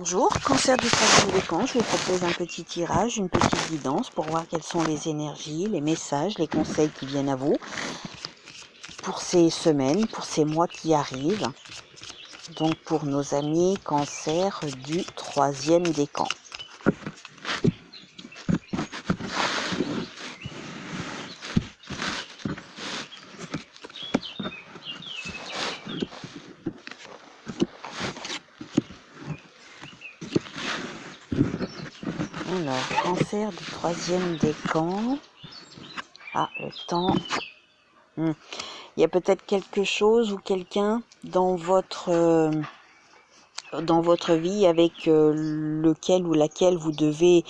Bonjour, cancer du troisième décan, je vous propose un petit tirage, une petite guidance pour voir quelles sont les énergies, les messages, les conseils qui viennent à vous pour ces semaines, pour ces mois qui arrivent. Donc pour nos amis cancer du troisième décan. Alors, cancer du troisième décan. Ah, le temps. Il y a peut-être quelque chose ou quelqu'un dans votre vie avec lequel ou laquelle vous devez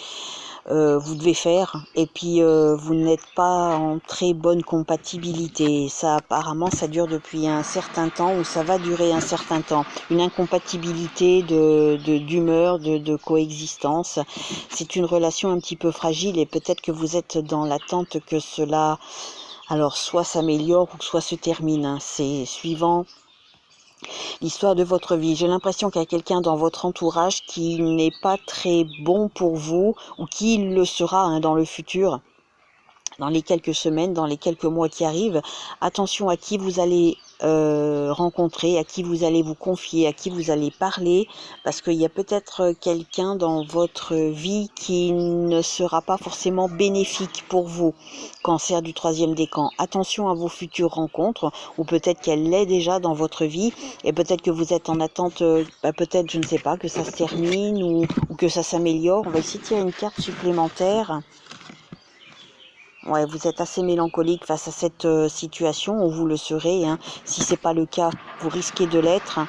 faire, et puis vous n'êtes pas en très bonne compatibilité. Ça apparemment ça dure depuis un certain temps, ou ça va durer un certain temps, une incompatibilité d'humeur, de coexistence. C'est une relation un petit peu fragile, et peut-être que vous êtes dans l'attente que cela alors soit s'améliore ou soit se termine, c'est suivant l'histoire de votre vie. J'ai l'impression qu'il y a quelqu'un dans votre entourage qui n'est pas très bon pour vous, ou qui le sera dans le futur, dans les quelques semaines, dans les quelques mois qui arrivent. Attention à qui vous allez rencontrer, à qui vous allez vous confier, à qui vous allez parler, parce qu'il y a peut-être quelqu'un dans votre vie qui ne sera pas forcément bénéfique pour vous. Cancer du troisième décan, attention à vos futures rencontres, ou peut-être qu'elle l'est déjà dans votre vie, et peut-être que vous êtes en attente, peut-être, je ne sais pas, que ça se termine, ou que ça s'améliore. On va essayer de tirer une carte supplémentaire. Ouais, vous êtes assez mélancolique face à cette situation, ou vous le serez. Si c'est pas le cas, vous risquez de l'être.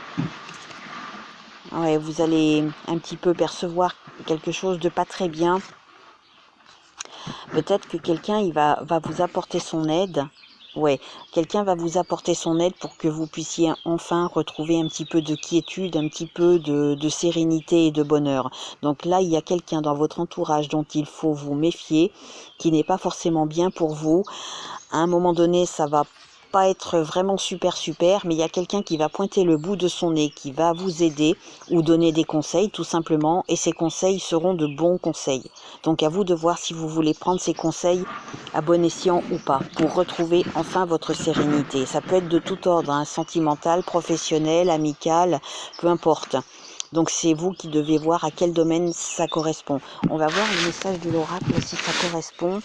Ouais, vous allez un petit peu percevoir quelque chose de pas très bien. Peut-être que quelqu'un va vous apporter son aide. Ouais, quelqu'un va vous apporter son aide pour que vous puissiez enfin retrouver un petit peu de quiétude, un petit peu de sérénité et de bonheur. Donc là, il y a quelqu'un dans votre entourage dont il faut vous méfier, qui n'est pas forcément bien pour vous. À un moment donné, ça va pas être vraiment super, mais il y a quelqu'un qui va pointer le bout de son nez, qui va vous aider ou donner des conseils tout simplement, et ces conseils seront de bons conseils. Donc à vous de voir si vous voulez prendre ces conseils à bon escient ou pas, pour retrouver enfin votre sérénité. Ça peut être de tout ordre, sentimental, professionnel, amical, peu importe. Donc c'est vous qui devez voir à quel domaine ça correspond. On va voir le message de l'oracle, si ça correspond,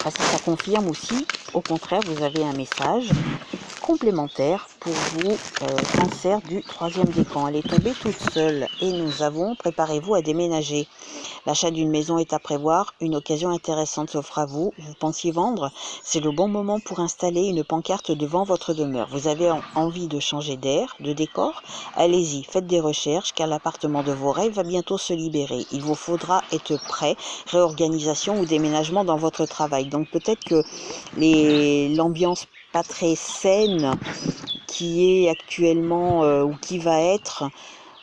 si ça confirme, ou si au contraire vous avez un message complémentaire pour vous, cancer du troisième décan. Elle est tombée toute seule, et nous avons préparez-vous à déménager. L'achat d'une maison est à prévoir, une occasion intéressante s'offre à vous. Vous pensiez vendre, c'est le bon moment pour installer une pancarte devant votre demeure. Vous avez envie de changer d'air, de décor? Allez-y, faites des recherches, car l'appartement de vos rêves va bientôt se libérer. Il vous faudra être prêt, réorganisation ou déménagement dans votre travail. Donc peut-être que l'ambiance pas très saine qui est actuellement, ou qui va être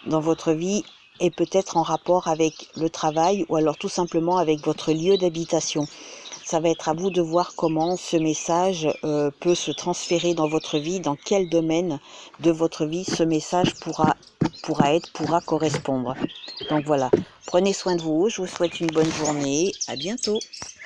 dans votre vie, est peut-être en rapport avec le travail, ou alors tout simplement avec votre lieu d'habitation. Ça va être à vous de voir comment ce message peut se transférer dans votre vie, dans quel domaine de votre vie ce message pourra correspondre. Donc voilà, prenez soin de vous, je vous souhaite une bonne journée, à bientôt.